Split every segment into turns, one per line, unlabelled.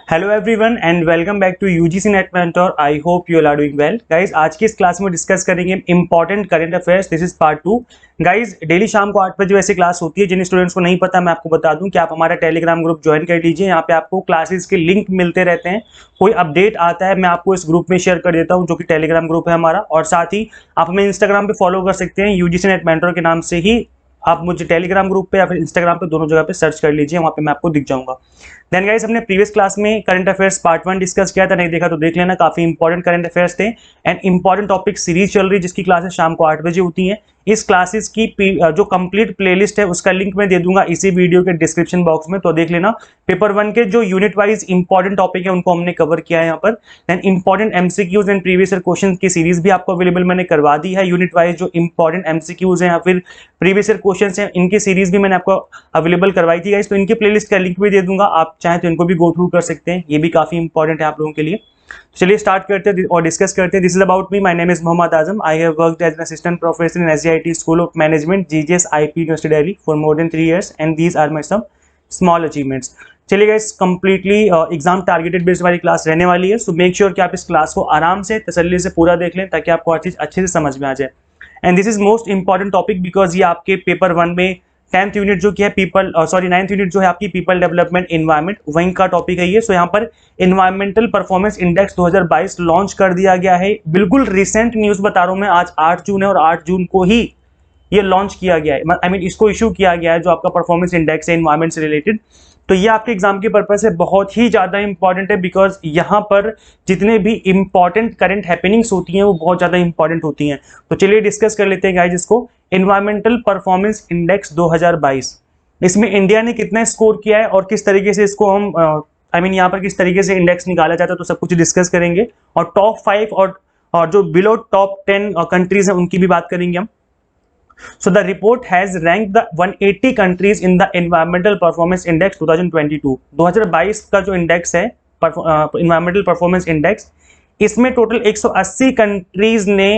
Hello everyone and welcome back to UGC NET mentor. I hope you are doing well guys. आज की इस class में discuss करेंगे important current affairs. This is part 2 guys. Daily शाम को 8 बजे वैसे क्लास होती है। जिन स्टूडेंट्स को नहीं पता मैं आपको बता दूं कि आप हमारा टेलीग्राम ग्रुप ज्वाइन कर लीजिए। यहाँ पे आपको क्लासेस के लिंक मिलते रहते हैं। कोई अपडेट आता है मैं आपको इस ग्रुप में शेयर कर देता हूँ, जो कि टेलीग्राम ग्रुप है हमारा। और साथ ही आप हमें इंस्टाग्राम पे फॉलो कर सकते हैं यूजीसी नेट मेंटर के नाम से ही। आप मुझे टेलीग्राम ग्रुप पे या फिर इंस्टाग्राम पे दोनों जगह पे सर्च कर लीजिए, वहाँ पे मैं आपको दिख जाऊंगा। देन गाइस, हमने प्रीवियस क्लास में करंट अफेयर्स पार्ट 1 डिस्कस किया था, नहीं देखा तो देख लेना। काफी इंपॉर्टेंट करंट अफेयर्स थे एंड इंपॉर्टेंट टॉपिक सीरीज चल रही, जिसकी क्लासेस शाम को 8 बजे होती हैं। इस क्लासेस की जो कंप्लीट प्लेलिस्ट है उसका लिंक मैं दे दूंगा इसी वीडियो के डिस्क्रिप्शन बॉक्स में, तो देख लेना। पेपर 1 के जो यूनिट वाइज इंपॉर्टेंट टॉपिक है उनको हमने कवर किया है यहाँ पर। Then important MCQs and previous year question की सीरीज भी आपको अवेलेबल मैंने करवा दी है। यूनिट वाइज जो इंपॉर्टेंट एमसीक्यूज हैं या फिर प्रीवियस ईयर क्वेश्चन हैं, इनकी सीरीज भी मैंने आपको अवेलेबल करवाई थी गाइस। तो इनकी प्लेलिस्ट का लिंक भी दे दूंगा, आप चाहें तो इनको भी गो थ्रू कर सकते हैं। ये भी काफी इंपॉर्टेंट है आप लोगों के लिए। चलिए स्टार्ट करते हैं और डिस्कस करते हैं। This is about me. My name is Mohammad Azam. I have worked as an assistant professor in SGIT school of management GGS IP university Delhi for more than 3 years and these are my some small achievements. चलिए guys, completely exam targeted based वाली class रहने वाली है। So make sure कि आप इस class को आराम से तसल्ली से पूरा देख लें, ताकि आपको हर चीज अच्छे से समझ में आ जाए। And this is most important topic because ये आपके पेपर 1 में 10th यूनिट जो कि है नाइन्थ यूनिट जो है आपकी पीपल डेवलपमेंट एनवायरमेंट, वहीं का टॉपिक है ये। सो यहाँ पर एनवायरमेंटल परफॉर्मेंस इंडेक्स 2022 लॉन्च कर दिया गया है। बिल्कुल रिसेंट न्यूज बता रहा हूं मैं, आज 8 जून है और 8 जून को ही ये लॉन्च किया गया है। आई मीन इसको इशू किया गया है, जो आपका परफॉर्मेंस इंडेक्स है एनवायरमेंट से रिलेटेड। तो ये आपके एग्जाम के पर्पज से बहुत ही ज्यादा इंपॉर्टेंट है, बिकॉज यहाँ पर जितने भी इंपॉर्टेंट करंट हैपनिंग्स होती हैं वो बहुत ज्यादा इंपॉर्टेंट होती हैं। तो चलिए डिस्कस कर लेते हैं गाइस इसको। एनवायरमेंटल परफॉर्मेंस इंडेक्स 2022, इसमें इंडिया ने कितना स्कोर किया है और किस तरीके से इसको हम यहाँ पर किस तरीके से इंडेक्स निकाला जाता है, तो सब कुछ डिस्कस करेंगे। और टॉप 5 और जो बिलो टॉप 10 कंट्रीज हैं उनकी भी बात करेंगे हम। So the report has ranked the 180 countries in the Environmental Performance Index 2022। 2022 का जो इंडेक्स है Environmental Performance Index, इसमें टोटल 180 कंट्रीज ने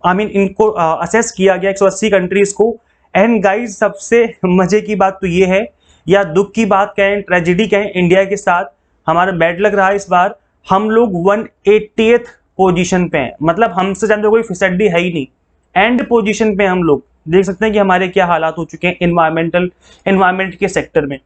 इनको असेस किया गया, 180 कंट्रीज को। एंड गाइस, सबसे मजे की बात तो ये है, या दुख की बात कहें, ट्रेजिडी कहें, इंडिया के साथ हमारा बैड लग रहा है इस बार। हम लोग 180th पोजीशन पे हैं, मतलब हमसे ज्यादा कोई फिसड्डी है ही नहीं। एंड पोजीशन पे हम लोग देख सकते हैं कि हमारे क्या हालात हो चुके हैं एनवायरमेंट के सेक्टर में।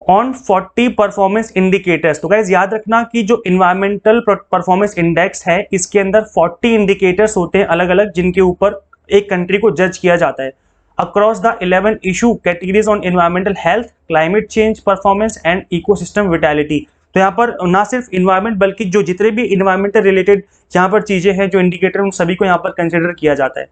ऑन 40 परफॉर्मेंस इंडिकेटर्स, तो गाइस याद रखना कि जो इन्वायरमेंटल परफॉर्मेंस इंडेक्स है इसके अंदर 40 इंडिकेटर्स होते हैं अलग अलग, जिनके ऊपर एक कंट्री को जज किया जाता है। Across the 11 issue categories on environmental health, climate change performance and ecosystem vitality. तो यहाँ पर ना सिर्फ इन्वायरमेंट बल्कि जो जितने भी इन्वायरमेंटल रिलेटेड यहाँ पर चीजें हैं, जो इंडिकेटर, उन सभी को यहाँ पर कंसिडर किया जाता है।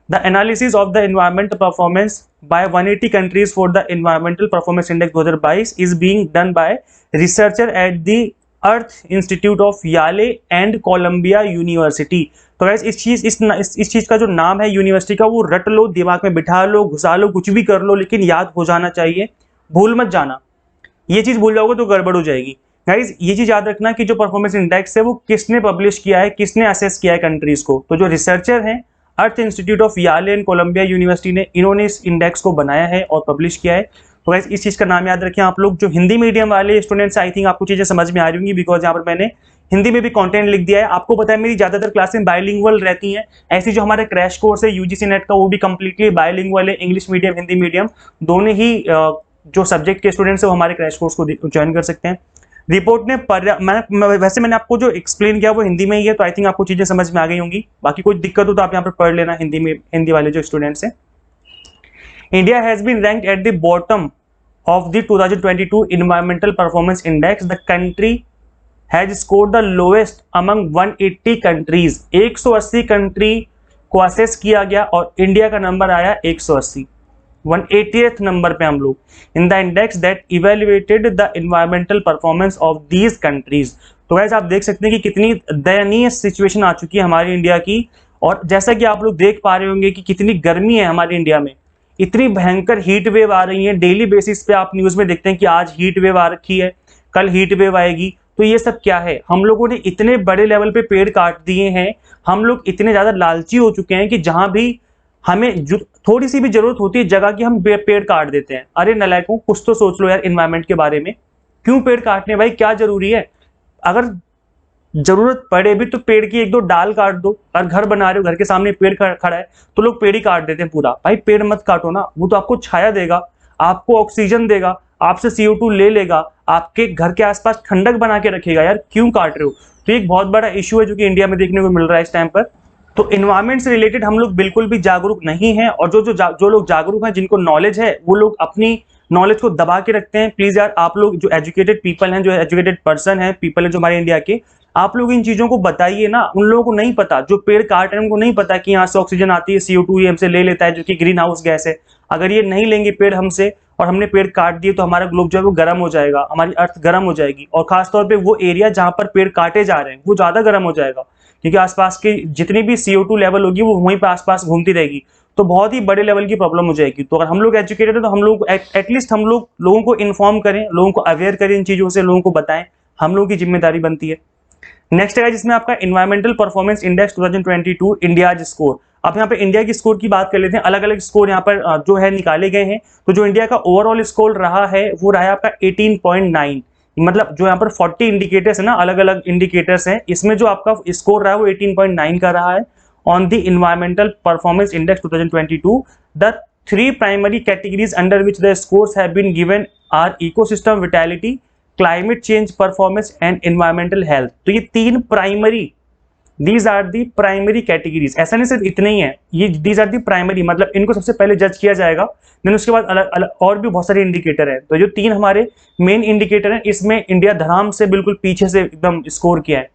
The analysis of the environmental performance by 180 countries for the Environmental Performance Index 2022 is being done by researcher at the Earth Institute of Yale and Columbia University। तो गाइस इस चीज का जो नाम है यूनिवर्सिटी का, वो रट लो, दिमाग में बिठा लो, घुसा लो, कुछ भी कर लो, लेकिन याद हो जाना चाहिए, भूल मत जाना। ये चीज भूल जाओगे तो गड़बड़ हो जाएगी। गाइस ये चीज याद रखना कि जो परफॉर्मेंस इंडेक्स है वो किसने पब्लिश किया है, किसने असेस किया है कंट्रीज को। तो जो रिसर्चर हैं Earth institute of Yale and Columbia university ने, इन्होंने इस इंडेक्स को बनाया है और पब्लिश किया है। तो गाइस इस चीज का नाम याद रखें आप लोग। जो हिंदी मीडियम वाले स्टूडेंट्स, आई थिंक आपको चीजें समझ में आ रही होंगी, बिकॉज यहाँ पर मैंने हिंदी में भी कंटेंट लिख दिया है। आपको पता है मेरी ज्यादातर क्लासें बायलिंगुअल रहती हैं। ऐसी जो हमारे क्रैश कोर्स है यूजीसी नेट का, वो भी कंप्लीटली बायलिंगुअल है, इंग्लिश मीडियम हिंदी मीडियम दोनों ही। जो सब्जेक्ट के स्टूडेंट्स है वो हमारे क्रैश कोर्स को ज्वाइन कर सकते हैं। रिपोर्ट ने वैसे मैंने आपको जो एक्सप्लेन किया वो हिंदी में ही है, तो आई थिंक आपको चीजें समझ में आ गई होंगी। बाकी कोई दिक्कत हो तो आप यहाँ पर पढ़ लेना हिंदी में, हिंदी वाले जो स्टूडेंट्स हैं। India has been ranked at the bottom of the 2022 environmental performance index. The country has scored the lowest among 180 countries. 180 country को असेस किया गया और इंडिया का नंबर आया 180, 180th नंबर पे हम लोग in the index that evaluated the environmental performance of these countries. तो गाइस आप देख सकते हैं कि कितनी दयनीय सिचुएशन आ चुकी है हमारी इंडिया की। और जैसा कि आप लोग देख पा रहे होंगे कि कितनी गर्मी है हमारी इंडिया में, इतनी भयंकर हीट वेव आ रही है डेली बेसिस पे। आप न्यूज में देखते हैं कि आज हीट वेव आ रखी है, कल हीट वेव आएगी। तो ये सब क्या है, हम लोगों ने इतने बड़े लेवल पे पेड़ काट दिए हैं, हम लोग इतने ज्यादा लालची हो चुके हैं कि जहां भी हमें थोड़ी सी भी जरूरत होती है जगह की, हम पेड़ काट देते हैं। अरे नलायकों, कुछ तो सोच लो यार एनवायरमेंट के बारे में। क्यों पेड़ काटने भाई, क्या जरूरी है? अगर जरूरत पड़े भी तो पेड़ की एक दो डाल काट दो। और घर बना रहे हो, घर के सामने पेड़ खड़ा है तो लोग पेड़ ही काट देते हैं पूरा। भाई पेड़ मत काटो ना, वो तो आपको छाया देगा, आपको ऑक्सीजन देगा, आपसे CO2 ले लेगा, आपके घर के आसपास ठंडक बना के रखेगा। यार क्यों काट रहे हो? तो एक बहुत बड़ा इश्यू है जो कि इंडिया में देखने को मिल रहा है इस टाइम पर। तो इन्वायरमेंट से रिलेटेड हम लोग बिल्कुल भी जागरूक नहीं है, और जो लोग जागरूक हैं, जिनको नॉलेज है, वो लोग अपनी नॉलेज को दबा के रखते हैं। प्लीज यार, आप लोग जो एजुकेटेड पीपल हैं, जो एजुकेटेड पर्सन है, पीपल है जो हमारे इंडिया के, आप लोग इन चीजों को बताइए ना। उन लोगों को नहीं पता, जो पेड़ काट रहे हैं उनको नहीं पता कि यहाँ से ऑक्सीजन आती है, CO2 ये हमसे ले लेता है, जो कि ग्रीन हाउस गैस है। अगर ये नहीं लेंगे पेड़ हमसे, और हमने पेड़ काट दिए, तो हमारा ग्लोब जो है वो गर्म हो जाएगा, हमारी अर्थ गर्म हो जाएगी। और खासतौर पे वो एरिया जहां पर पेड़ काटे जा रहे हैं वो ज्यादा गर्म हो जाएगा, क्योंकि आसपास की जितनी भी CO2 लेवल होगी वो वहीं पर आसपास घूमती रहेगी। तो बहुत ही बड़े लेवल की प्रॉब्लम हो जाएगी। तो अगर हम लोग एजुकेटेड है तो हम लोग एटलीस्ट हम लोग लोगों को इन्फॉर्म करें, लोगों को अवेयर करें इन चीजों से, लोगों को बताएं, हम लोगों की जिम्मेदारी बनती है। नेक्स्ट है जिसमें आपका environmental performance index 2022 India score. अब यहाँ पे इंडिया की स्कोर की बात कर लेते हैं। अलग अलग स्कोर यहाँ पर जो है निकाले गए हैं। तो जो इंडिया का ओवरऑल स्कोर रहा है वो रहा है आपका 18.9। मतलब जो यहाँ पर 40 इंडिकेटर्स है ना, अलग अलग इंडिकेटर्स हैं, इसमें जो आपका स्कोर रहा है वो 18.9 का रहा है on the environmental performance index 2022। The 3 primary categories under which the scores have been given are ecosystem vitality, climate change performance and environmental health. तो ये 3 primary, these are the primary categories. ऐसा नहीं सिर्फ इतने ही है, ये दीज आर दी प्राइमरी, मतलब इनको सबसे पहले जज किया जाएगा, देन उसके बाद अलग अलग और भी बहुत सारे इंडिकेटर है। तो जो 3 हमारे मेन इंडिकेटर हैं, इसमें इंडिया धड़ाम से बिल्कुल पीछे से एकदम स्कोर किया है।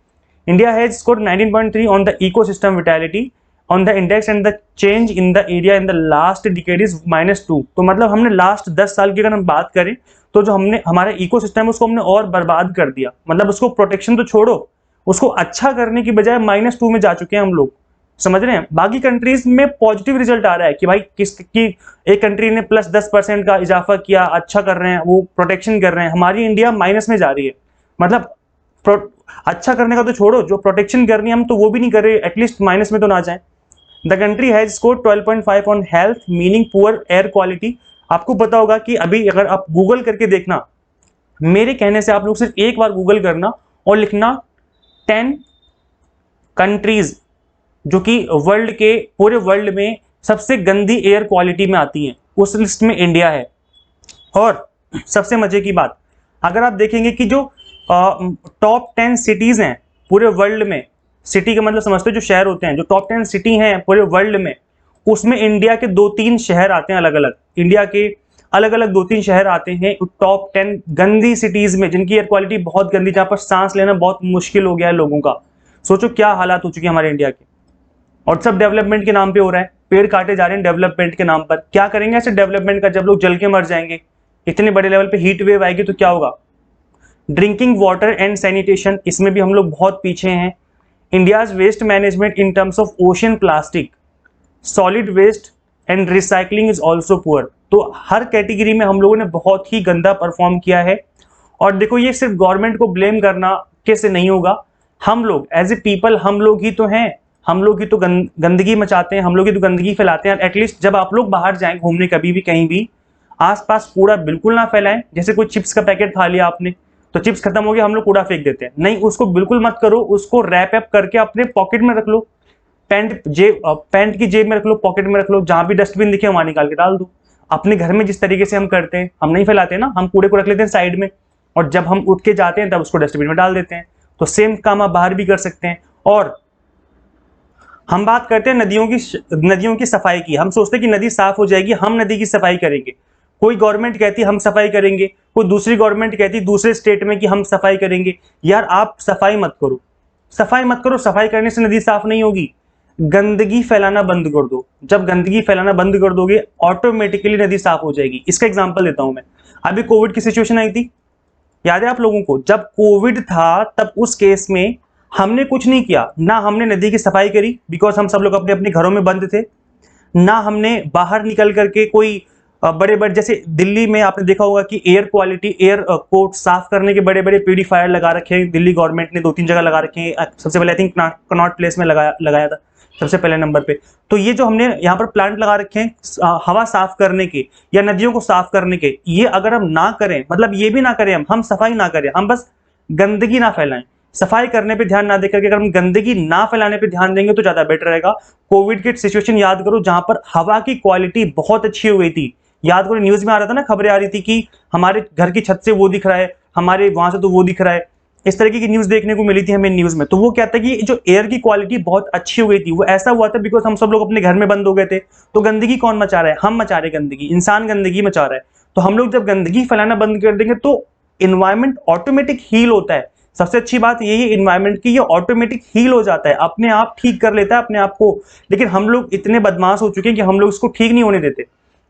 India has score 19.3 on the ecosystem vitality on the index and the change in the area in the last decade is -2। तो मतलब हमने लास्ट 10 साल की अगर हम बात करें तो जो हमने हमारा इकोसिस्टम है उसको हमने और बर्बाद कर दिया। मतलब उसको प्रोटेक्शन तो छोड़ो, उसको अच्छा करने की बजाय -2 में जा चुके हैं हम लोग। समझ रहे हैं? बाकी कंट्रीज में पॉजिटिव रिजल्ट आ रहा है कि भाई किसकी एक कंट्री ने +10% का इजाफा किया, अच्छा कर रहे हैं, वो प्रोटेक्शन कर रहे हैं। हमारी इंडिया माइनस में जा रही है। मतलब अच्छा करने का तो छोड़ो, जो प्रोटेक्शन करनी है हम तो वो भी नहीं कर रहे, एटलीस्ट माइनस में तो ना जाए। The country has score 12.5 on health meaning poor air quality. आपको पता होगा कि अभी अगर आप गूगल करके देखना, मेरे कहने से आप लोग सिर्फ एक बार गूगल करना और लिखना 10 कंट्रीज जो कि वर्ल्ड के पूरे वर्ल्ड में सबसे गंदी एयर क्वालिटी में आती हैं, उस लिस्ट में इंडिया है। और सबसे मजे की बात, अगर आप देखेंगे कि जो टॉप 10 सिटीज हैं पूरे वर्ल्ड में, सिटी का मतलब समझते हो जो शहर होते हैं, जो टॉप 10 सिटी हैं पूरे वर्ल्ड में, उसमें इंडिया के 2-3 शहर आते हैं अलग अलग। इंडिया के अलग अलग 2-3 शहर आते हैं टॉप 10 गंदी सिटीज में, जिनकी एयर क्वालिटी बहुत गंदी, जहां पर सांस लेना बहुत मुश्किल हो गया है लोगों का। सोचो क्या हालात हो चुके हैं हमारे इंडिया के। और सब डेवलपमेंट के नाम पे हो रहा है, पेड़ काटे जा रहे हैं डेवलपमेंट के नाम पर। क्या करेंगे ऐसे डेवलपमेंट का जब लोग जल के मर जाएंगे? इतने बड़े लेवल पे हीट वेव आएगी तो क्या होगा? ड्रिंकिंग वाटर एंड सैनिटेशन, इसमें भी हम लोग बहुत पीछे हैं। India's waste management in terms of ocean plastic, solid waste and recycling is also poor. तो हर कैटेगरी में हम लोगों ने बहुत ही गंदा परफॉर्म किया है। और देखो, ये सिर्फ गवर्नमेंट को ब्लेम करना कैसे नहीं होगा, हम लोग एज ए पीपल, हम लोग ही तो हैं, हम लोग ही तो गंदगी मचाते हैं, हम लोग ही तो गंदगी फैलाते हैं। एटलीस्ट जब आप लोग बाहर जाएं घूमने कभी भी कहीं भी, आसपास कूड़ा बिल्कुल ना फैलाएं। जैसे कोई चिप्स का पैकेट खा लिया आपने, तो चिप्स खत्म हो गया, हम लोग कूड़ा फेंक देते हैं। नहीं, उसको बिल्कुल मत करो, उसको रैप अप करके अपने पॉकेट में रख लो, पैंट की जेब में रख लो, पॉकेट में रख लो, जहां भी डस्टबिन दिखे वहां निकाल के डाल दो। अपने घर में जिस तरीके से हम करते हैं, हम नहीं फैलाते ना, हम कूड़े को रख लेते हैं साइड में, और जब हम उठ के जाते हैं तब उसको डस्टबिन में डाल देते हैं। तो सेम काम आप बाहर भी कर सकते हैं। और हम बात करते हैं नदियों की सफाई की। हम सोचते हैं कि नदी साफ हो जाएगी, हम नदी की सफाई करेंगे। कोई गवर्नमेंट कहती है हम सफाई करेंगे, कोई दूसरी गवर्नमेंट कहती है दूसरे स्टेट में कि हम सफाई करेंगे। यार आप सफाई मत करो, सफाई मत करो। सफाई करने से नदी साफ नहीं होगी, गंदगी फैलाना बंद कर दो। जब गंदगी फैलाना बंद कर दोगे, ऑटोमेटिकली नदी साफ हो जाएगी। इसका एग्जांपल देता हूं मैं। अभी कोविड की सिचुएशन आई थी, याद है आप लोगों को? जब कोविड था तब उस केस में हमने कुछ नहीं किया, ना हमने नदी की सफाई करी, बिकॉज हम सब लोग अपने अपने घरों में बंद थे, ना हमने बाहर निकल करके कोई बड़े बड़े, जैसे दिल्ली में आपने देखा होगा कि एयर क्वालिटी, एयर को साफ करने के बड़े बड़े प्यूरीफायर लगा रखे हैं दिल्ली गवर्नमेंट ने, 2-3 जगह लगा रखे हैं। सबसे पहले आई थिंक कनॉट प्लेस में लगाया था। सबसे पहले नंबर पे। तो ये जो हमने यहाँ पर प्लांट लगा रखे हैं हवा साफ करने के या नदियों को साफ करने के, ये अगर हम ना करें, मतलब ये भी ना करें, हम सफाई ना करें, हम बस गंदगी ना फैलाएं, सफाई करने पे ध्यान ना देकर के अगर हम गंदगी ना फैलाने पे ध्यान देंगे तो ज्यादा बेटर रहेगा। कोविड की सिचुएशन याद करो जहां पर हवा की क्वालिटी बहुत अच्छी हो गई थी, याद करो न्यूज में आ रहा था ना, खबरें आ रही थी कि हमारे घर की छत से वो दिख रहा है, हमारे वहां से तो वो दिख रहा है, इस तरीके की न्यूज देखने को मिली थी हमें न्यूज में। तो वो क्या था कि जो एयर की क्वालिटी बहुत अच्छी हो गई थी, वो ऐसा हुआ था बिकॉज हम सब लोग अपने घर में बंद हो गए थे। तो गंदगी कौन मचा रहा है? हम मचा रहे गंदगी, इंसान गंदगी मचा रहा है। तो हम लोग जब गंदगी फैलाना बंद कर देंगे तो इन्वायरमेंट ऑटोमेटिक हील होता है। सबसे अच्छी बात यही है इन्वायरमेंट की, ये ऑटोमेटिक हील हो जाता है, अपने आप ठीक कर लेता है अपने आप को। लेकिन हम लोग इतने बदमाश हो चुके हैं कि हम लोग इसको ठीक नहीं होने देते।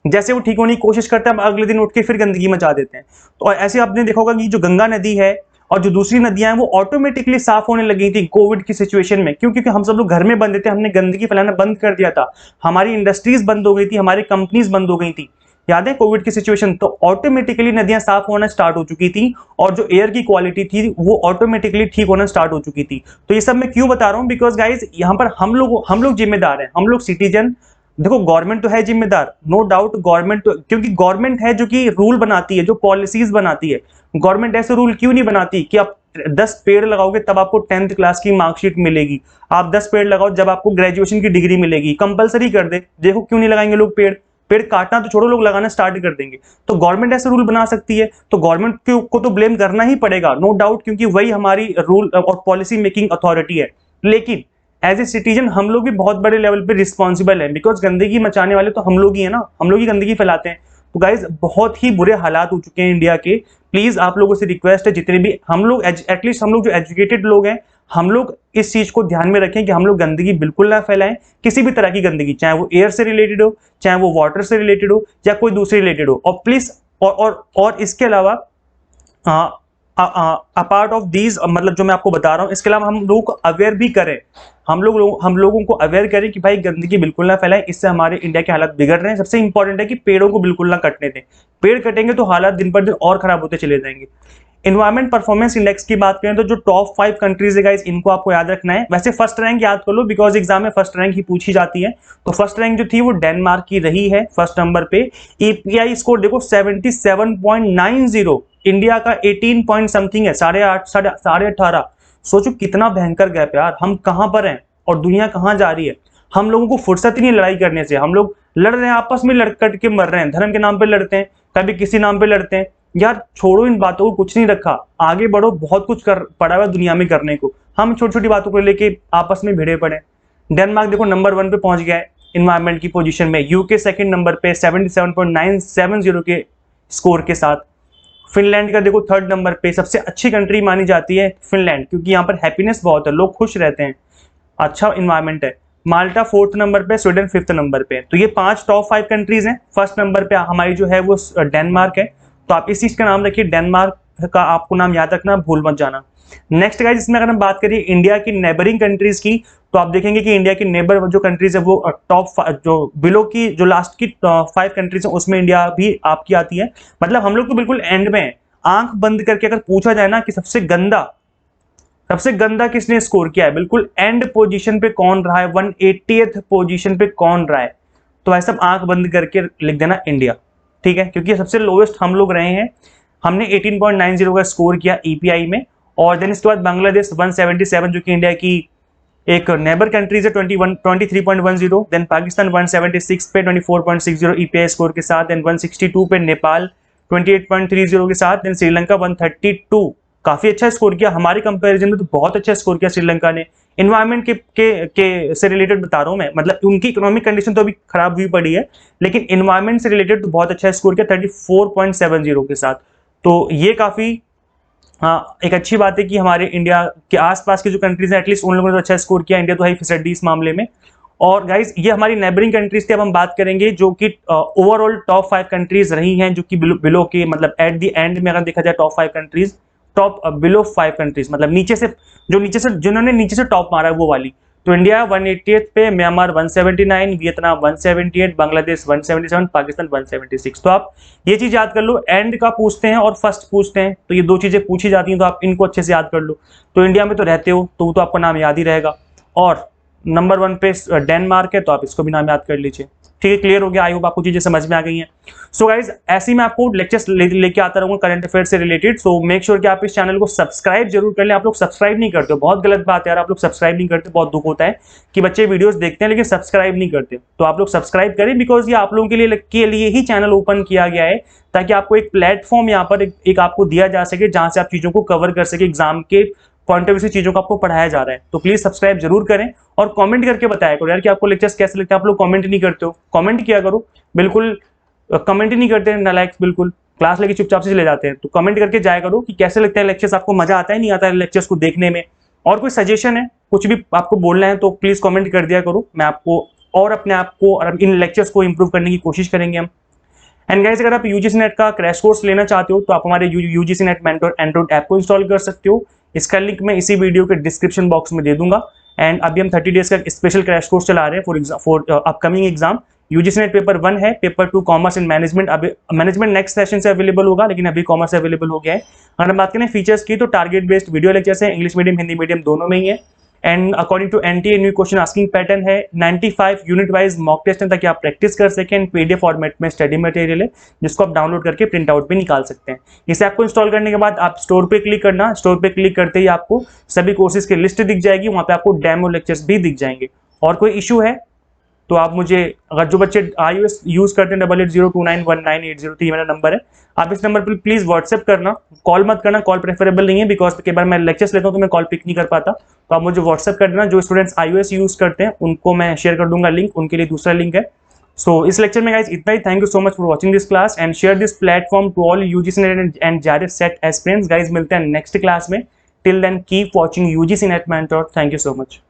जैसे वो ठीक होने की कोशिश करते हैं, हम अगले दिन उठ के फिर गंदगी मचा देते हैं। तो ऐसे आपने देखा होगा कि जो गंगा नदी है और जो दूसरी नदियां हैं वो ऑटोमेटिकली साफ होने लगी थी कोविड की सिचुएशन में। क्यों? क्योंकि हम सब लोग घर में बंद थे, हमने गंदगी फैलाना बंद कर दिया था, हमारी इंडस्ट्रीज बंद हो गई थी, हमारी कंपनीज बंद हो गई थी। याद है कोविड की सिचुएशन? तो ऑटोमेटिकली नदियां साफ होना स्टार्ट हो चुकी थी और जो एयर की क्वालिटी थी वो ऑटोमेटिकली ठीक होना स्टार्ट हो चुकी थी। तो ये सब मैं क्यों बता रहा हूं? बिकॉज गाइज यहाँ पर हम लोग जिम्मेदार हैं, हम लोग सिटीजन। देखो गवर्नमेंट तो है जिम्मेदार, नो डाउट गवर्नमेंट तो, क्योंकि गवर्नमेंट है जो कि रूल बनाती है, जो पॉलिसीज बनाती है। गवर्नमेंट ऐसे रूल क्यों नहीं बनाती कि आप 10 पेड़ लगाओगे तब आपको 10th क्लास की मार्कशीट मिलेगी, आप 10 पेड़ लगाओ जब आपको ग्रेजुएशन की डिग्री मिलेगी, कंपलसरी कर दे। देखो क्यों नहीं लगाएंगे लोग पेड़? पेड़ काटना तो छोड़ो, लोग लगाना स्टार्ट कर देंगे। तो गवर्नमेंट ऐसे रूल बना सकती है, तो गवर्नमेंट को तो ब्लेम करना ही पड़ेगा, नो डाउट, क्योंकि वही हमारी रूल और पॉलिसी मेकिंग अथॉरिटी है। लेकिन एज ए सिटीजन हम लोग भी बहुत बड़े लेवल पे रिस्पॉन्सिबल है, बिकॉज गंदगी मचाने वाले तो हम लोग ही है ना, हम लोग ही गंदगी फैलाते हैं। तो गाइज बहुत ही बुरे हालात हो चुके हैं इंडिया के। प्लीज आप लोगों से रिक्वेस्ट है, जितने भी हम लोग एटलीस्ट हम लोग जो एजुकेटेड लोग हैं, हम लोग इस चीज को ध्यान में रखें कि हम लोग गंदगी बिल्कुल ना फैलाएं, किसी भी तरह की गंदगी, चाहे वो एयर से रिलेटेड हो, चाहे वो वाटर से रिलेटेड हो, या कोई दूसरी रिलेटेड हो। और प्लीज और इसके अलावा अपार्ट ऑफ दीज, मतलब जो मैं आपको बता रहा हूं, इसके अलावा हम लोगों को अवेयर भी करें, हम लोगों को अवेयर करें कि भाई गंदगी बिल्कुल ना फैलाएं, इससे हमारे इंडिया के हालात बिगड़ रहे हैं। सबसे इंपॉर्टेंट है कि पेड़ों को बिल्कुल ना कटने दें, पेड़ कटेंगे तो हालात दिन पर दिन और खराब होते चले जाएंगे। इन्वायरमेंट परफॉर्मेंस इंडेक्स की बात करें तो जो टॉप 5 कंट्रीज है गाइस, इनको आपको याद रखना है। वैसे फर्स्ट रैंक याद कर लो, बिकॉज एग्जाम में फर्स्ट रैंक ही पूछी जाती है। तो फर्स्ट रैंक जो थी वो डेनमार्क की रही है फर्स्ट नंबर पे। एपीआई स्कोर देखो 77.90, इंडिया का 18 पॉइंट समथिंग है, 18.5। सोचो कितना भयंकर गैप है यार, हम कहां पर हैं और दुनिया कहां जा रही है। हम लोगों को फुर्सत ही नहीं लड़ाई करने से, हम लोग लड़ रहे हैं, आपस में लड़ कट के मर रहे हैं, धर्म के नाम पे लड़ते हैं, कभी किसी नाम पे लड़ते हैं। यार छोड़ो इन बातों को, कुछ नहीं रखा, आगे बढ़ो, बहुत कुछ कर पड़ा हुआ दुनिया में करने को, हम छोटी छोटी बातों को लेके आपस में भिड़े पड़े। डेनमार्क देखो नंबर 1 पे पहुंच गया है इन्वायरमेंट की पोजीशन में, यूके सेकंड नंबर पे 77.970 के स्कोर के साथ। फिनलैंड का देखो थर्ड नंबर पे, सबसे अच्छी कंट्री मानी जाती है फिनलैंड, क्योंकि यहाँ पर हैप्पीनेस बहुत है, लोग खुश रहते हैं, अच्छा इन्वायरमेंट है। माल्टा 4th नंबर पे, स्वीडन 5th नंबर पे। तो ये 5 टॉप 5 कंट्रीज हैं। फर्स्ट नंबर पे हमारी जो है वो डेनमार्क है, तो आप इस चीज का नाम रखिए, डेनमार्क का आपको नाम याद रखना, भूल मत जाना। नेक्स्ट गाइस, इसमें अगर हम बात करिए इंडिया की नेबरिंग कंट्रीज की, तो आप देखेंगे कि इंडिया की नेबर जो कंट्रीज है वो टॉप जो बिलो की जो लास्ट की 5 कंट्रीज है उसमें इंडिया भी आपकी आती है। मतलब हम लोग तो बिल्कुल एंड में है। आंख बंद करके अगर पूछा जाए ना कि सबसे गंदा किसने स्कोर किया है, बिल्कुल एंड पोजीशन पे कौन रहा है, 180th पोजीशन पे कौन रहा है, तो ऐसा आंख बंद करके लिख देना इंडिया, ठीक है, क्योंकि सबसे लोवेस्ट हम लोग रहे हैं। हमने 18.90 का स्कोर किया ईपीआई में। और देन इसके बाद बांग्लादेश 177, जो कि इंडिया की एक नेबर कंट्रीज है, 23.10। देन पाकिस्तान 176 पे 24.60 ईपीआई स्कोर के साथ। देन 162 पे नेपाल 28.30 के साथ। देन श्रीलंका 132, काफी अच्छा स्कोर किया हमारे कंपैरिजन में, तो बहुत अच्छा स्कोर किया श्रीलंका ने। इन्वायरमेंट के से रिलेटेड बता रहा हूं मैं, मतलब उनकी इकोनॉमिक कंडीशन तो अभी खराब हुई पड़ी है, लेकिन इन्वायरमेंट से रिलेटेड तो बहुत अच्छा स्कोर किया 34.70 के साथ। तो ये काफी एक अच्छी बात है कि हमारे इंडिया के आसपास की जो कंट्रीज हैं एटलीस्ट उन लोगों ने तो अच्छा स्कोर किया, इंडिया तो है फिसड्डी इस मामले में। और गाइज ये हमारी नेबरिंग कंट्रीज थी। अब हम बात करेंगे जो कि ओवरऑल टॉप 5 कंट्रीज रही हैं, जो कि बिलो के, मतलब एट द एंड में अगर देखा जाए top 5 countries, top below 5 countries, मतलब नीचे से जिन्होंने नीचे से टॉप मारा है वो वाली। तो इंडिया 180th पे, म्यांमार 179, वियतनाम 178, बांग्लादेश 177, पाकिस्तान 176। तो आप ये चीज याद कर लो, एंड का पूछते हैं और फर्स्ट पूछते हैं, तो ये दो चीजें पूछी जाती हैं, तो आप इनको अच्छे से याद कर लो। तो इंडिया में तो रहते हो तो आपको नाम याद ही रहेगा। और नंबर 1 पे डेनमार्क है, तो आप इसको भी नाम याद कर लीजिए। ठीक है, क्लियर हो गया। आई होप आपको चीजें समझ में आ गई हैं। सो गाइज ऐसे ही मैं आपको लेक्चर्स लेके आता रहूंगा करंट अफेयर से रिलेटेड। सो मेक श्योर कि आप इस चैनल को सब्सक्राइब जरूर कर लें। आप लोग सब्सक्राइब नहीं करते हो, बहुत गलत बात है यार, आप लोग सब्सक्राइब नहीं करते, बहुत दुख होता है कि बच्चे वीडियोस देखते हैं लेकिन सब्सक्राइब नहीं करते। तो आप लोग सब्सक्राइब करें, बिकॉज ये आप लोगों के लिए ही चैनल ओपन किया गया है, ताकि आपको एक प्लेटफॉर्म यहाँ पर एक आपको दिया जा सके जहां से आप चीजों को कवर कर सके, एग्जाम के पॉइंट ऑफ व्यू से चीजों को आपको पढ़ाया जा रहा है। तो प्लीज सब्सक्राइब जरूर करें और कमेंट करके बताया करो यार कि आपको लेक्चर्स कैसे लगते हैं। आप लोग कमेंट नहीं करते हो, कमेंट किया करो। बिल्कुल कमेंट ही नहीं करते हैं नालायक, बिल्कुल क्लास लेके चुपचाप से चले जाते हैं। तो कमेंट करके जाया करो कि कैसे लगता है लेक्चर्स, आपको मजा आता है नहीं आता है लेक्चर्स को देखने में, और कोई सजेशन है, कुछ भी आपको बोलना है तो प्लीज कमेंट कर दिया करो। मैं आपको और अपने आप को और इन लेक्चर्स को इंप्रूव करने की कोशिश करेंगे हम। एंड गाइस, अगर आप यूजीसी नेट का क्रैश कोर्स लेना चाहते हो तो आप हमारे UGC NET mentor Android app को इंस्टॉल कर सकते हो। इसका लिंक मैं इसी वीडियो के डिस्क्रिप्शन बॉक्स में दे दूंगा। एंड अभी हम 30 डेज का स्पेशल क्रैश कोर्स चला रहे हैं for upcoming exam. UGC net paper 1 है, पेपर 2 कॉमर्स एंड मैनेजमेंट। अभी मैनेजमेंट नेक्स्ट सेशन से अवेलेबल होगा, लेकिन अभी कॉमर्स अवेलेबल हो गया है। अगर हम बात करें फीचर्स की, तो टारगेट बेस्ड वीडियो लेक्चर्स है, इंग्लिश मीडियम हिंदी मीडियम दोनों में ही है। And according to NTA new question asking pattern है। 95 यूनिट वाइज मॉक टेस्ट है, ताकि आप प्रैक्टिस कर सकें। पीडीएफ फॉर्मेट में स्टडी मटेरियल है, जिसको आप डाउनलोड करके प्रिंट आउट भी निकाल सकते हैं। इसे आपको इंस्टॉल करने के बाद आप स्टोर पे क्लिक करना। स्टोर पे क्लिक करते ही आपको सभी कोर्सेज की लिस्ट दिख जाएगी, वहां पे आपको डेमो लेक्चर्स भी दिख जाएंगे। और कोई इशू है तो आप मुझे, अगर जो बच्चे iOS यूज करते हैं 8802919803 मेरा नंबर है, आप इस नंबर पर प्लीज व्हाट्सएप करना, कॉल मत करना, कॉल प्रेफरेबल नहीं है, बिकॉज कई बार मैं लेक्चर्स लेता हूँ तो मैं कॉल पिक नहीं कर पाता। तो आप मुझे व्हाट्सएप कर देना। जो स्टूडेंट्स iOS यूज करते हैं उनको मैं शेयर कर दूंगा लिंक, उनके लिए दूसरा लिंक है। सो इस लेक्चर में गाइस इतना ही। Thank you so much for watching this class and share this platform to all UGC NET and JRF SET aspirants. Guys मिलते हैं नेक्स्ट क्लास में। Till then keep watching UGC NET mentor. Thank you so much.